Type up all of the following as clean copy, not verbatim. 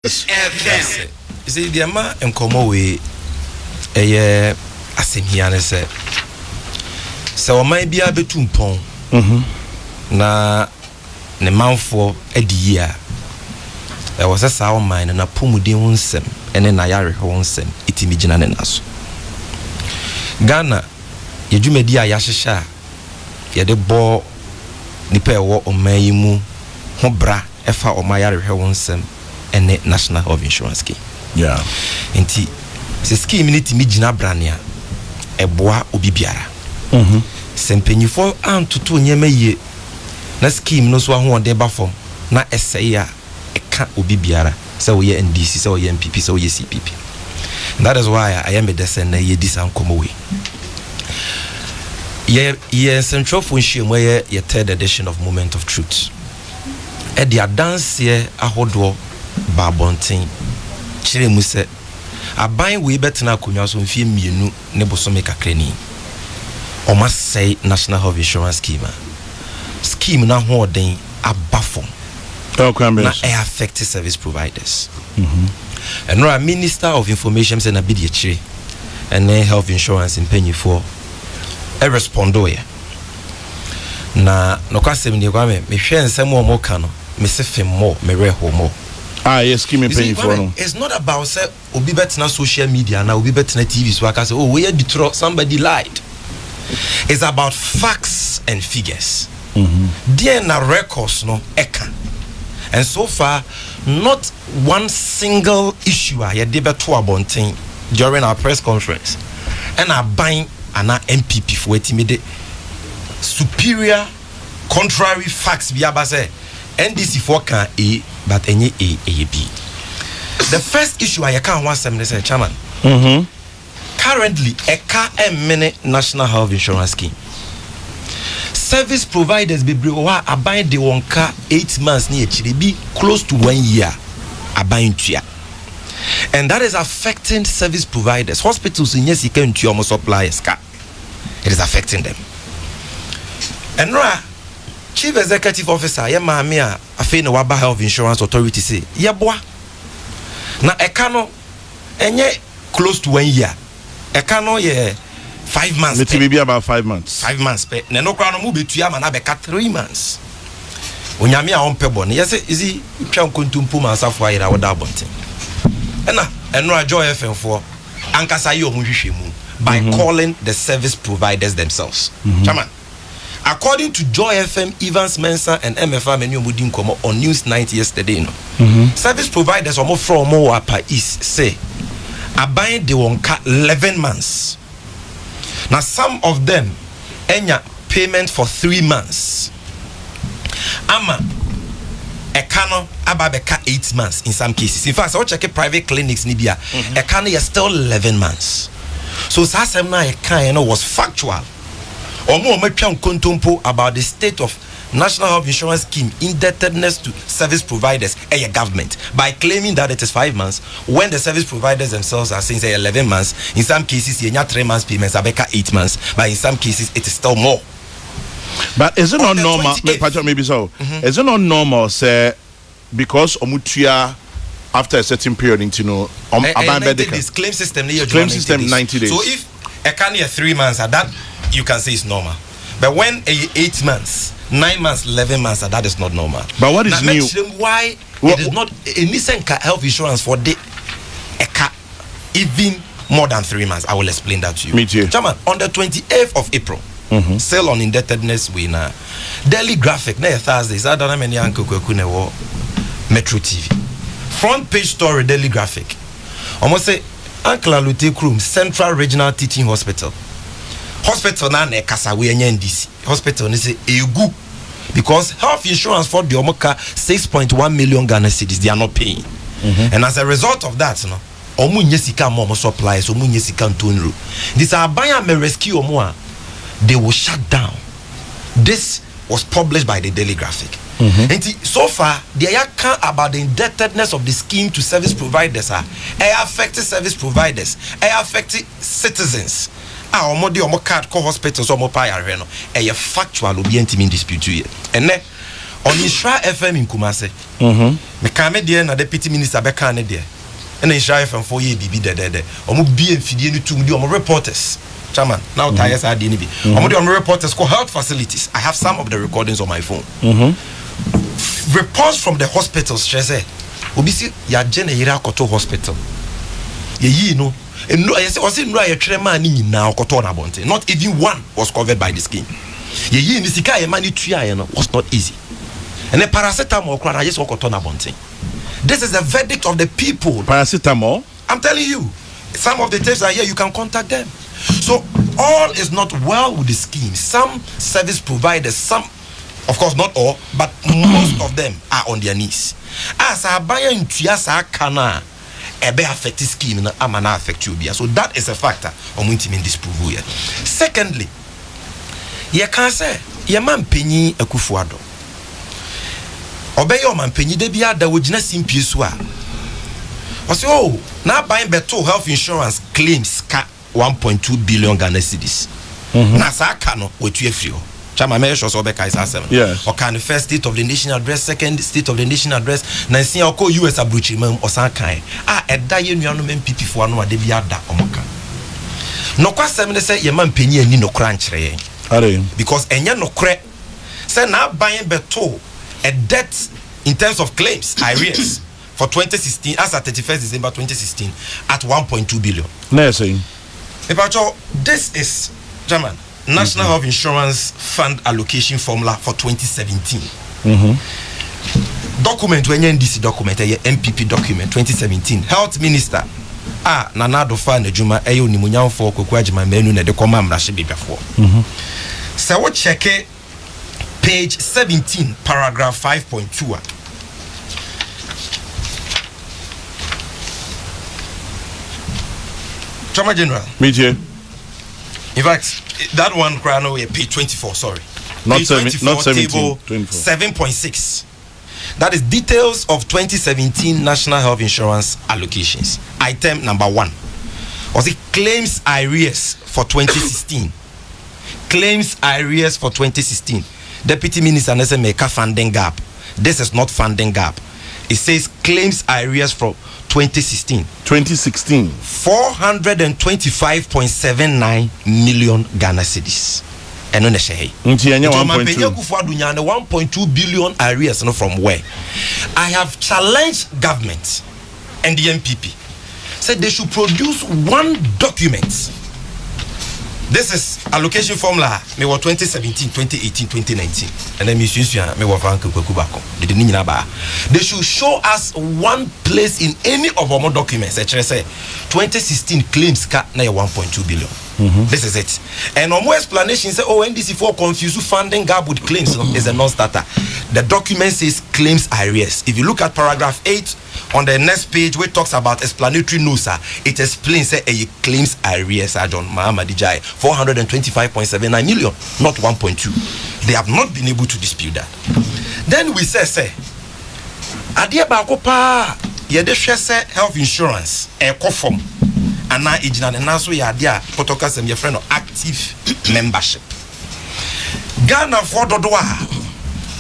FM. You see, the man in common way, asim here and say, so my be a bit too pong. Na ne man for a year. There was a sound mine and a pumudi unsem, and then Nayari unsem, itimijina nenaso. Ghana, ye do media yashisha, ye de bo nipe wo o mayimu, hobra, efa o mayari unsem, and National Health Insurance Scheme. Yeah. Inti, se scheme ni timijina brania, e boa obibiara. Sempenyifo antutu nyeme ye, na scheme no so ho de ba fom, na esaya eka obibiara. So we NDC, so we MPP, so we CPP. And that is why I am a descent na ye this and come away. Ye central function where ye third edition of Moment of Truth. E dia dance ye ahodo babontin. Chire mu se aban we betena akonwa so mfie mienu ne bosome kakrani. O must say National Health Insurance Scheme na ho den abafom. Na affected service providers. And now Minister of Information say na bi de chire and then health insurance in penny for a respondo ye. Na no kwasem ni kwa me hwe nsem o mo ka no me se fem mo me reho mo. Yes, scheme in penny for no. It's not about say obi betna social media na obi betna TV so aka say oh we detro somebody lied. It's about facts and figures. There na records no eka. And so far, not one single issue I had to abonting during our press conference. And I buying an MPP for it superior contrary facts via base NDC for can A but any A B. The first issue I can't want some say chairman. Currently a car many National Health Insurance Scheme. Service providers be wa abide the one car 8 months near be close to 1 year abide tia. And that is affecting service providers. Hospitals in yes you can to almost suppliers car. It is affecting them. And Chief Executive Officer Yama Mia Afena Waba Health Insurance Authority say Yabwa na ekano enye close to 1 year. Ekano ye 5 months. It will be about 5 months. 5 months. Ne no kwa no mu betua ma na beka 3 months. Onyame a ompebo ne yese izi twa nkontumpo ma asafo ayira woda bonten. Eno ajo FM for ankasa ye ohunhwehwe mu by calling the service providers themselves. Chairman, according to Joy FM, Evans Mensah and MFA many omudi nkomo on News 90 yesterday no. Service providers omo from omo apa is say aban de wonka 11 months. Now some of them enya payment for 3 months. Ama ekano ababeka 8 months in some cases. In fact, I check private clinics nibia. Ekano is still 11 months. So sasemna ekano was factual. Omo metwa nkontompo about the state of National Health Insurance Scheme indebtedness to service providers a government by claiming that it is 5 months when the service providers themselves are saying say 11 months. In some cases you 3 months payments abeka 8 months, but in some cases it is still more. But is it not normal? Maybe so. Is it not normal say because omutia after a certain period into no this claim system 90 days. So if a can 3 months at that you can say it's normal. But when 8 months 9 months, 11 months, that is not normal. But what is new? Why it is not a Nissan health insurance for the even more than 3 months? I will explain that to you. Me too. Chairman, on the 28th of April, sale on indebtedness winner, Daily Graphic, Thursdays, I don't know many Uncle Kunewo, Metro TV. Front page story, Daily Graphic. Almost say, Uncle Alute Krum, Central Regional Teaching Hospital. Hospital na kasa we NDC. Hospital ni say egu because health insurance for the omoka 6.1 million Ghana cedis they are not paying. And as a result of that, no, omu nyesika mo supplies, omu nyesika ntonru. This abaya me rescue omo they will shut down. This was published by the Daily Graphic. And so far, they are about the indebtedness of the scheme to service providers. Affected service providers, affected citizens. Omo card call hospitals omo pa yare no factual obi antimi dispute here. And on Ishra FM in Kumase. Me kame there na deputy minister be kan there. And Ishra FM 4 year bibi de. Omo bi enfidie ni tum di omo reporters. Chairman, now tires are DNB. Omo di omo reporters called health facilities. I have some of the recordings on my phone. Reports from the hospitals, she say, obi si ya jene yira akoto hospital. Ye yi no. And no, I say, was it no a trema ni na akoto na bonte. Not even one was covered by the scheme. Ye yi ni sika ye mani tuya ye no was not easy. And the paracetamol kra na just akoto na bonte. This is the verdict of the people. Paracetamol? I'm telling you. Some of the tapes are here, you can contact them. So all is not well with the scheme. Some service providers, some, of course not all, but most of them are on their knees. As I buy into yasa kana ebe affect the scheme na amana affect you. So that is a factor on which mean disprove here. Secondly, ye can say ye man penyi Akufo-Addo. Obey your man penyi de bia da wojina simpie so a. O say oh, na buying beto health insurance claims ka 1.2 billion Ghana cedis. Na sa aka no wetu afiri ho. Chama me sure so be kai sa asem. Yes. O kan first state of the nation address, second state of the nation address, na sin o ko US abrochi mam o san kan. Eda ye nuanom MPP fo anu ade bia da omoka. No kwasem ne say ye man penyi ani no kra nkyere yen. Are because enye no kre say na buying beto a debt in terms of claims arrears for 2016 as at 31st December 2016 at 1.2 billion. Nursing. This is German National Health Insurance Fund allocation formula for 2017. Document when NDC document, a MPP document 2017. Health Minister Nana Dofa Nejuma Eyo Nimunyan for Kokwajima Menu ne de koma mrashe before. So we check it, page 17, paragraph 5.2. Trauma General. Meet here. In fact, that one cry no page 24, sorry. Not page 17, not 17, table 7.6. That is details of 2017 National Health Insurance allocations. Item number 1. Was it claims arrears for 2016? Claims arrears for 2016. Deputy Minister Nese make a funding gap. This is not funding gap. It says claims arrears for 2016. 425.79 million Ghana cedis. And on the share. 1.2 billion arrears from where? I have challenged government and the MPP. Said they should produce one document. This is allocation formula. Me was 2017, 2018, 2019. And then me was they should show us one place in any of our documents. Actually, say 2016 claims cut na 1.2 billion. This is it. And more explanation say, oh, NDC for confuse funding gap with claims is a non-starter. The document says claims arrears. If you look at paragraph 8 on the next page, where it talks about explanatory notes, it explains say a claims arrears are John Mahamadijai 425.79 million, not 1.2. They have not been able to dispute that. Then we say, Adia Bakopa, Yede Shese health insurance, a conform. And now ijina na so ya dia potoka sem your friend of active membership. Ghana for dodoa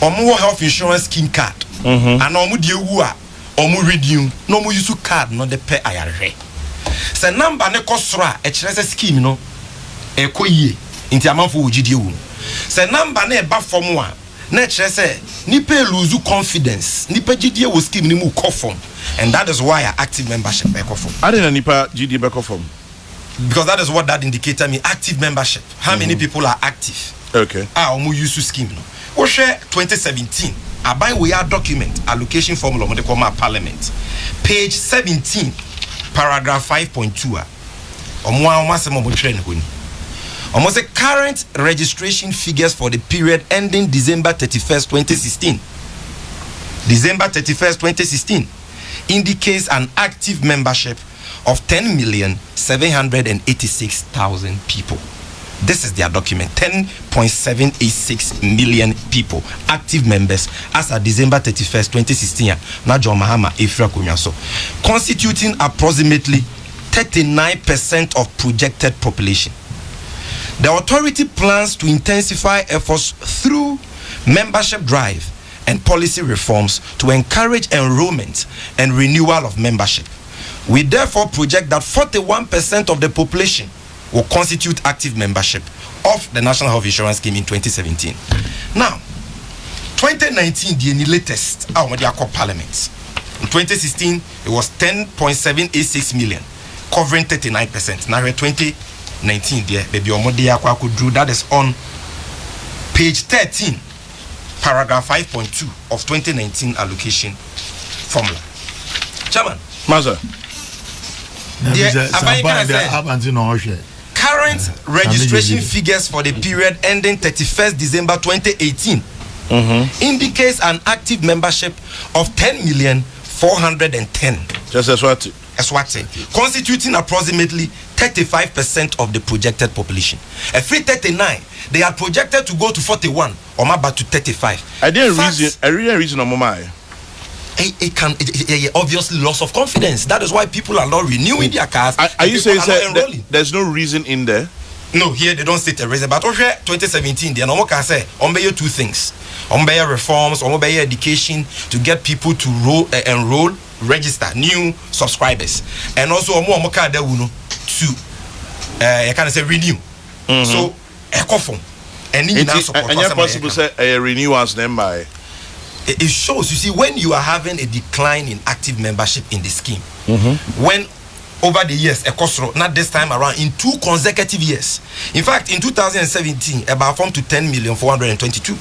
omo health insurance scheme card. And omo die wu a omo redeem no mo use card no de pe ayare. Se number ne kosoro a kire se scheme no e koyie nti amanfo wogidie wu. Se number na e ba form a na kire se nipa lose confidence nipa gidie wo scheme ni mu kofom. And that is why active membership back off. I didn't nipa GD back off. Because that is what that indicator means. Active membership. How many people are active? Okay. Omu use scheme no. We share 2017. Abai we are document allocation formula mo de koma parliament. Page 17, paragraph 5.2. Omo se mo train honi. Omo say current registration figures for the period ending December 31st, 2016. December 31st, 2016. Indicates an active membership of 10,786,000 people. This is their document. 10.786 million people, active members as of December 31st, 2016. Najo Mahama Efra Kunyaso, constituting approximately 39% of projected population. The authority plans to intensify efforts through membership drive and policy reforms to encourage enrollment and renewal of membership. We therefore project that 41% of the population will constitute active membership of the National Health Insurance Scheme in 2017. Now, 2019, the latest Parliament. In 2016, it was 10.786 million, covering 39%. Now, in 2019, that is on page 13, paragraph 5.2 of 2019 allocation formula. Chairman. Master. Current registration figures for the period ending 31st December 2018 indicates an active membership of 10,410,000. Just as what? Constituting approximately 35% of the projected population. A free 39, they are projected to go to 41 or about to 35. I didn't reason on my. It obviously loss of confidence. That is why people are not renewing their cars. Are you saying there's no reason in there? No, here they don't state a reason. But over 2017, they no can say two things: reforms, education to get people to enroll, register new subscribers, and also to renew. So ECOFOM and possible say a renewals them by. It shows, you see, when you are having a decline in active membership in the scheme, when over the years, not this time around, in 2 consecutive years. In fact, in 2017, about formed to 10,422,000.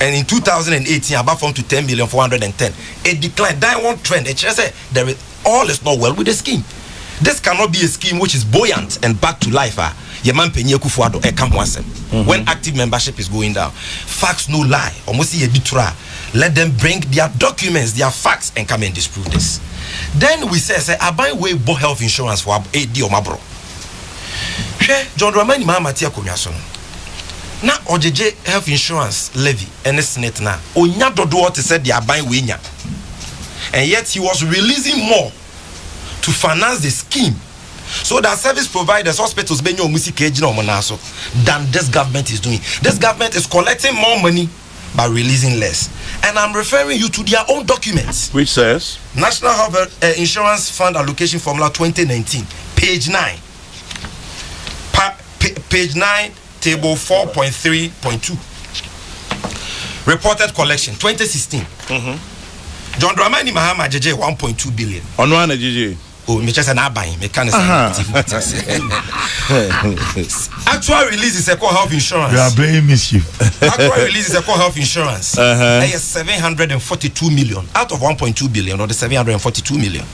And in 2018, about formed to 10,410,000. A decline, downward trend. It just there is all is not well with the scheme. This cannot be a scheme which is buoyant and back to life. When active membership is going down, facts no lie. Let them bring their documents, their facts, and come and disprove this. Then we say I buy way bo health insurance for AD or Mabro. John Dramani Mahatia Kunyason. Now OJJ health insurance levy and Senate now. Onya dodo to said they are buying winya. And yet he was releasing more to finance the scheme. So that service providers, hospitals, than this government is doing. This government is collecting more money by releasing less. And I'm referring you to their own documents. Which says? National Health Insurance Fund Allocation Formula 2019, page 9. Page 9, table 4.3.2. Reported collection, 2016. John Dramani Mahama JJ 1.2 billion. On one JJ. Oh, me just an buying mechanism. Actual release is a core health insurance. You are playing mischief. Actual release is a core health insurance. That is 742 million out of 1.2 billion, or the 742 million.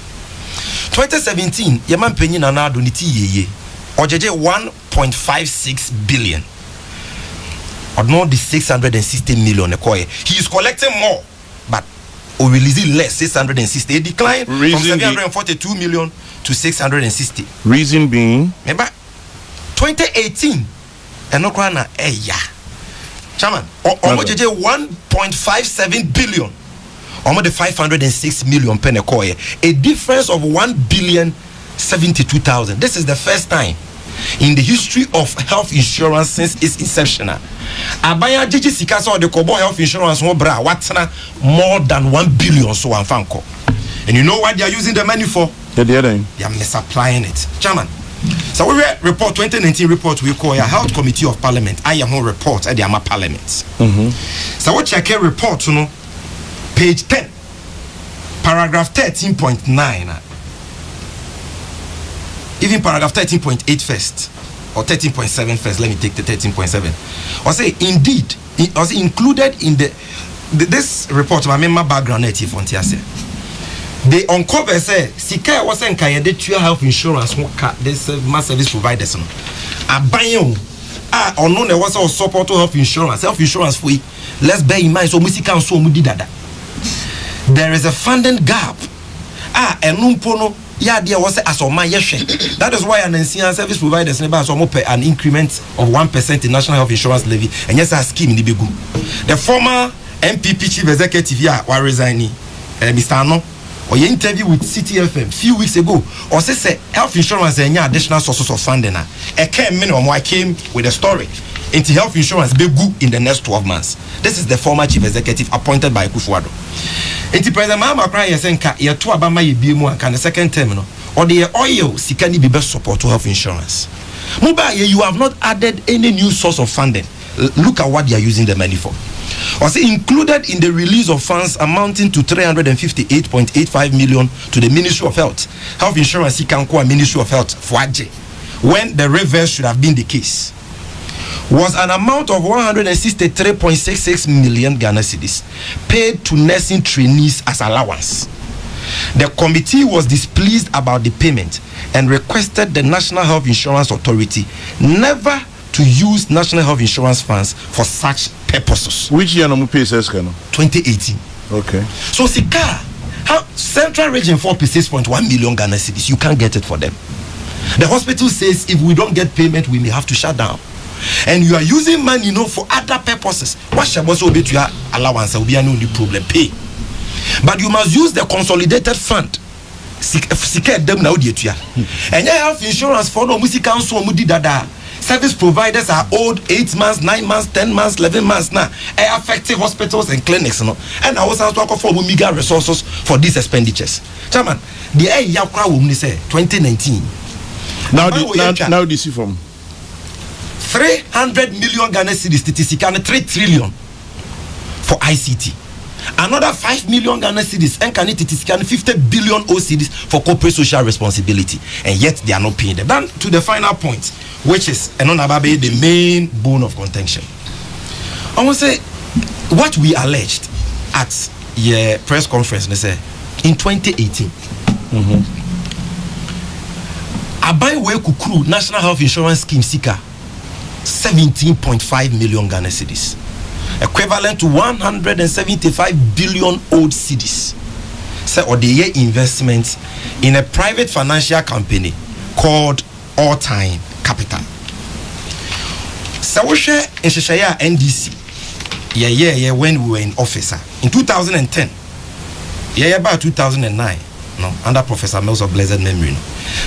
2017, Yaman Penny Nana Doniti Ye, or JJ 1.56 billion, or not the 660 million. He is collecting more, but or releasing less, 660. It declined from 742 million to 660. Reason being? Remember, 2018, and no crana, Chairman, almost 1.57 billion, almost the 506 million penecoy, a difference of 1,072,000. This is the first time in the history of health insurance since its inception. Abaya JJ Sikasa or the Kobo Health Insurance what's more than 1 billion so and fanko. And you know what they are using the money for? They are misapplying it. Chairman. So we report 2019 report we call a Health Committee of Parliament. I am on report at the Ama Parliament. So what check a report, page 10, paragraph 13.9. Even paragraph 13.8 first. Or 13.7 first, let me take the 13.7. Or say, indeed, it was included in this report, my member background, they uncover, say, Sika was in Kayade health insurance, this mass service providers. A buy or no, there was a support to health insurance for it. Let's bear in mind, so Musika and so Mudidada. There is a funding gap. And Numpono. Yeah, there was a that is why an NCN service providers never pay an increment of 1% in national health insurance levy, and yes, a scheme in the Bigu. The former MPP chief executive here was resigning, Mr. Ano, or your interview with CTFM few weeks ago, or say health insurance and additional sources of funding. I came with a story. into health insurance be good in the next 12 months. This is the former chief executive appointed by Kufuor. Into President Mahama cry yesenka ye to abama ye biemu anka the second term no or the oil sikani be best support to health insurance. Muba you have not added any new source of funding. Look at what they are using the money for. Was included in the release of funds amounting to 358.85 million to the Ministry of Health. Health insurance Ikanko Ministry of Health for AJ, when the reverse should have been the case. Was an amount of 163.66 million Ghana cedis paid to nursing trainees as allowance. The committee was displeased about the payment and requested the National Health Insurance Authority never to use National Health Insurance funds for such purposes. Which year no pay says Kano? 2018. Okay. So Sika, how Central Region 4.6.1 million Ghana cedis, you can't get it for them. The hospital says if we don't get payment, we may have to shut down. And you are using money, for other purposes. What shall also be to your allowance? Will be no problem. Pay, but you must use the consolidated fund. Sika them now dear. And you have insurance for no music council mudi dada. Service providers are old 8 months, 9 months, 10 months, 11 months now. Affecting hospitals and clinics, and I was asking for meager resources for these expenditures. Chairman, the air yakra will say 2019. Now this is from 300 million Ghana cedis, 3 trillion for ICT. Another 5 million Ghana cedis, and 50 billion OCDs for corporate social responsibility, and yet they are not paying them. Then to the final point, which is the main bone of contention. I want to say what we alleged at your press conference. They say in 2018, Abai Kukru National Health Insurance Scheme Sika 17.5 million Ghana cedis, equivalent to 175 billion old cedis. Say or the year investment in a private financial company called All Time Capital. So we share in Shishaya NDC. When we were in office in 2010. About 2009. No, under Professor Mills of blessed memory.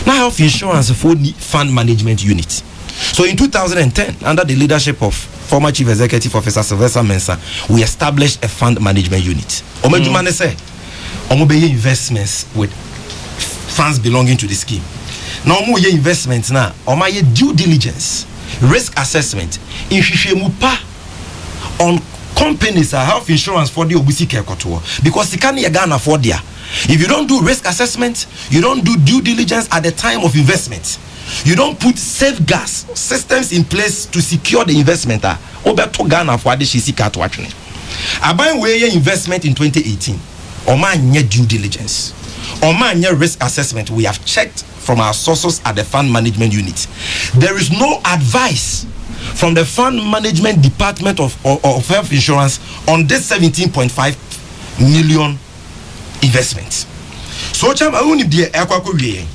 Now health insurance for the fund management unit. So in 2010, under the leadership of former Chief Executive Officer Sylvester Mensah, we established a fund management unit. Omejumane say, Omobeye investments with funds belonging to the scheme. Now Omoye investments now, Omaye due diligence, risk assessment, in Shishemupa on companies are health insurance for the Obusi Kekoto. Because you can't afford there. If you don't do risk assessment, you don't do due diligence at the time of investment, you don't put safeguards systems in place to secure the investment. Obeto Ghana for the Shisika to actually. Abai weye investment in 2018. Omanye due diligence. Omanye risk assessment. We have checked from our sources at the fund management unit. There is no advice from the fund management department of health insurance on this 17.5 million investments. So chama uni die ekwako wie.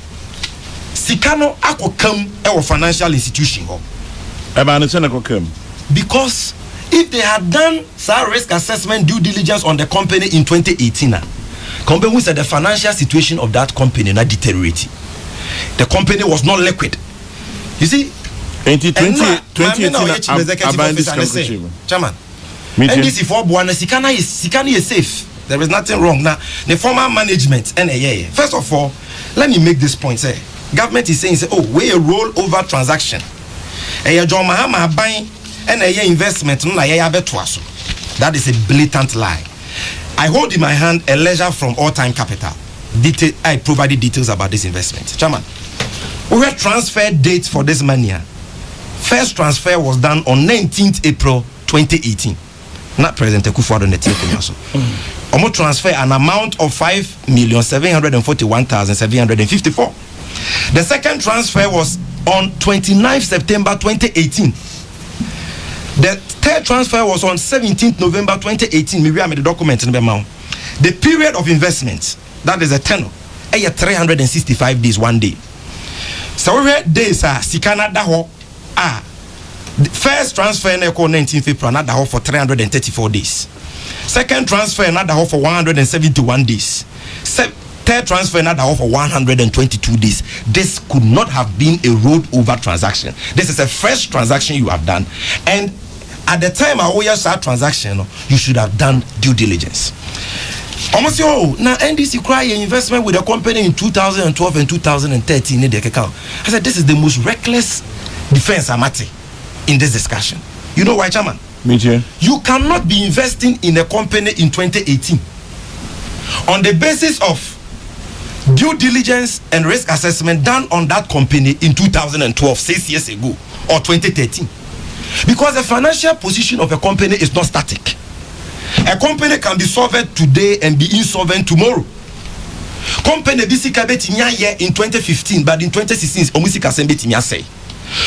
Sikano akokam e financial institution ho. Because if they had done some risk assessment due diligence on the company in 2018, company said the financial situation of that company not deteriorating. The company was not liquid. You see, in 2018, Chairman, NDC for Buana Sikana is safe. There is nothing wrong now. The former management, first of all, let me make this point. Say, government is saying, oh, we a rollover transaction. John Mahama buying and investment. That is a blatant lie. I hold in my hand a ledger from All Time Capital. I provided details about this investment. Chairman, we had transfer dates for this money. First transfer was done on 19th April 2018. Not President Kufuor on the telephone. Omo transfer an amount of 5,741,754. The second transfer was on 29th September 2018. The third transfer was on 17th November 2018. Maybe I made the document in the amount. The period of investment, that is a tenor, 365 days, 1 day. So we days are Sikana Daho. The first transfer on 19th April, another for 334 days. Second transfer, another for 171 days. third transfer another for 122 days. This could not have been a rolled over transaction. This is a fresh transaction you have done, and at the time I always that transaction, you should have done due diligence. Almost now NDC cry investment with a company in 2012 and 2013 in the account. I said this is the most reckless defense amati in this discussion. You know why, Chairman? Me too. You cannot be investing in a company in 2018 on the basis of due diligence and risk assessment done on that company in 2012, 6 years ago, or 2013. Because the financial position of a company is not static. A company can be solvent today and be insolvent tomorrow. Company in 2015, but in 2016, say.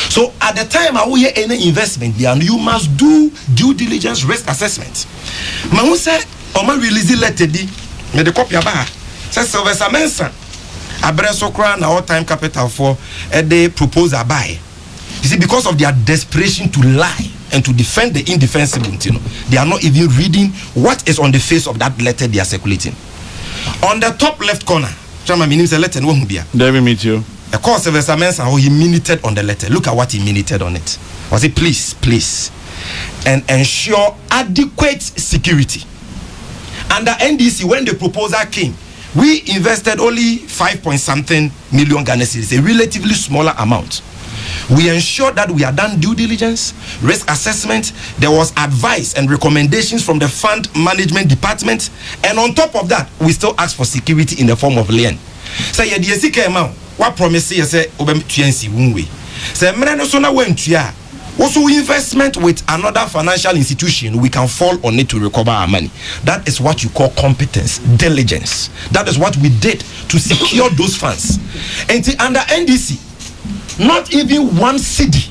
So at the time I will hear any investment, you must do due diligence risk assessment. Mahu say, Oma release letter di, me the copy aba. Say Sylvester Mensa, Abreso Kra na all time capital for they propose a buy. You see, because of their desperation to lie and to defend the indefensible, they are not even reading what is on the face of that letter they are circulating. On the top left corner, Chama means a letter. Let me meet you. Of course, Sylvester Mensa, he minuted on the letter. Look at what he minuted on it. Was it please, and ensure adequate security. Under NDC, when the proposal came, we invested only 5.something million Ghana cedis, a relatively smaller amount. We ensured that we had done due diligence, risk assessment. There was advice and recommendations from the fund management department, and on top of that, we still asked for security in the form of lien. So yeah, the SK amount. What promise you say obem tuansi wunwe. Say mena no so na wentua. Also investment with another financial institution, we can fall on it to recover our money. That is what you call competence, diligence. That is what we did to secure those funds. And under NDC, not even one cedi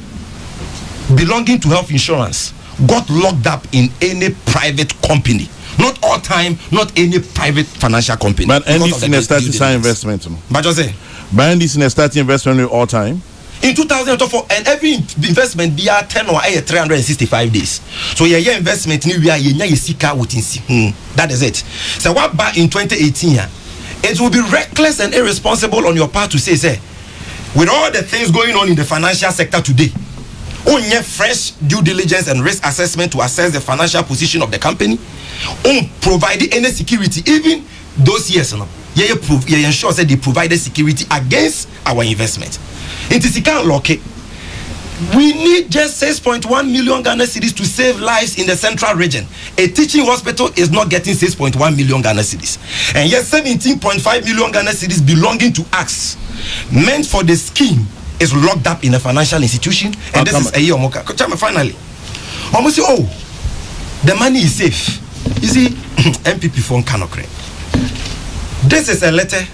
belonging to health insurance got locked up in any private company. Not all time, not any private financial company. But NDC started sign investment. But just say, but NDC started investment all time. In 2004, and every investment be 10 or 365 days. So your investment we are sika within. That is it. So what back in 2018? It will be reckless and irresponsible on your part to say, with all the things going on in the financial sector today, only fresh due diligence and risk assessment to assess the financial position of the company, provide any security, even those years, you ensure that they provided security against our investment. We need just 6.1 million Ghana cedis to save lives in the central region. A teaching hospital is not getting 6.1 million Ghana cedis. And yet 17.5 million Ghana cedis belonging to us, meant for the scheme, is locked up in a financial institution. And this is a year finally. Almost the money is safe. You see, MPP phone cannot create. This is a letter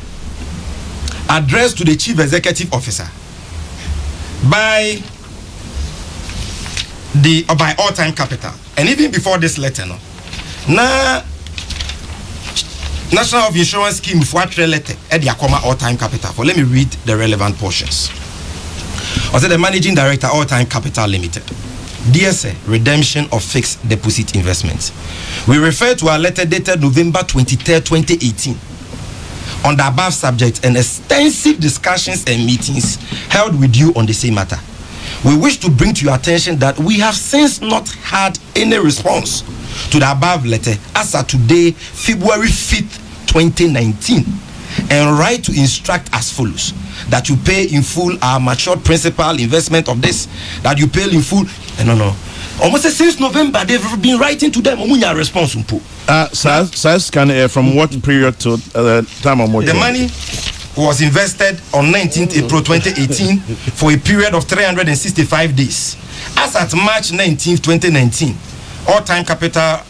addressed to the Chief Executive Officer by All Time Capital. And even before this letter, National Health Insurance Scheme for a letter at the All Time Capital. For let me read the relevant portions. Also, the Managing Director, All Time Capital Limited. Dear Sir, redemption of fixed deposit investments. We refer to our letter dated November 23rd, 2018. On the above subject and extensive discussions and meetings held with you on the same matter. We wish to bring to your attention that we have since not had any response to the above letter as of today, February 5th, 2019, and write to instruct as follows: that you pay in full our matured principal investment of this, that you pay in full. No. Almost since November, they've been writing to them. Response from what period to time of the money was invested on 19th April 2018 for a period of 365 days. As at March 19th, 2019, All Time Capital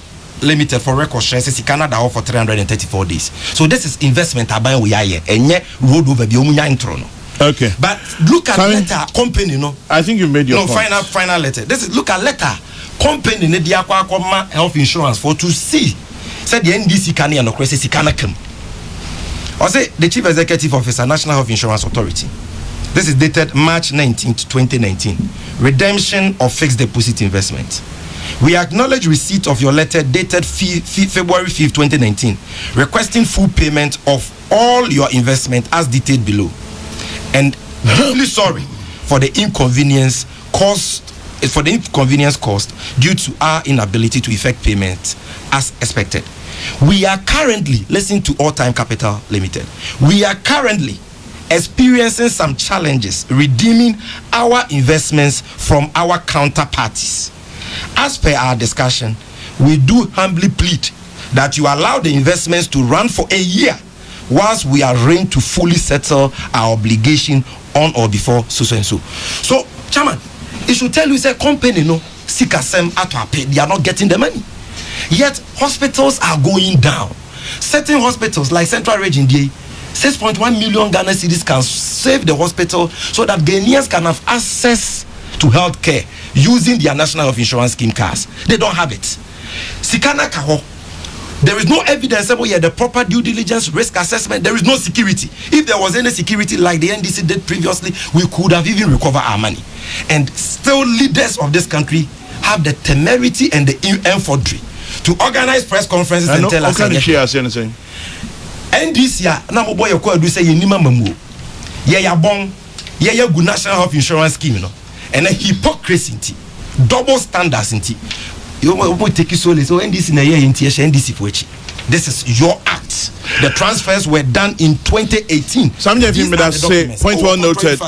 Limited for record shares is Canada for 334 days. So this is investment aban we are here and yet road over the intro. Okay. But look at letter company, I think you made your point. Final letter. This is look at letter company ne dia kwa health insurance for to see said the NDC can and the can come. Or say the Chief Executive Officer, National Health Insurance Authority. This is dated March 19th, 2019. Redemption of fixed deposit investment. We acknowledge receipt of your letter dated February 5th, 2019, requesting full payment of all your investment as detailed below, and deeply sorry for the inconvenience caused due to our inability to effect payment as expected. We are currently, listen to All Time Capital Limited, we are currently experiencing some challenges redeeming our investments from our counterparties. As per our discussion, we do humbly plead that you allow the investments to run for a year whilst we arrange to fully settle our obligation on or before so and so. So, Chairman, it should tell you, say, company no seek asem at our pay, they are not getting the money. Yet hospitals are going down. Certain hospitals like Central Region D, 6.1 million Ghana cedis can save the hospital so that Ghanaians can have access to health care using their National Health Insurance Scheme cards. They don't have it. Sikana Kaho. There is no evidence about the proper due diligence, risk assessment. There is no security. If there was any security like the NDC did previously, we could have even recovered our money. And still leaders of this country have the temerity and the infantry to organize press conferences and tell us anything. NDC na mo boy ko adu say yenima mamuo. Ye ya bon, ye ya gu National Health Insurance Scheme no. And a hypocrisy nti, double standards nti. You will take it solely. So NDC na ye nti NDC for echi. This is your act. The transfers were done in 2018. Some of you say point well noted.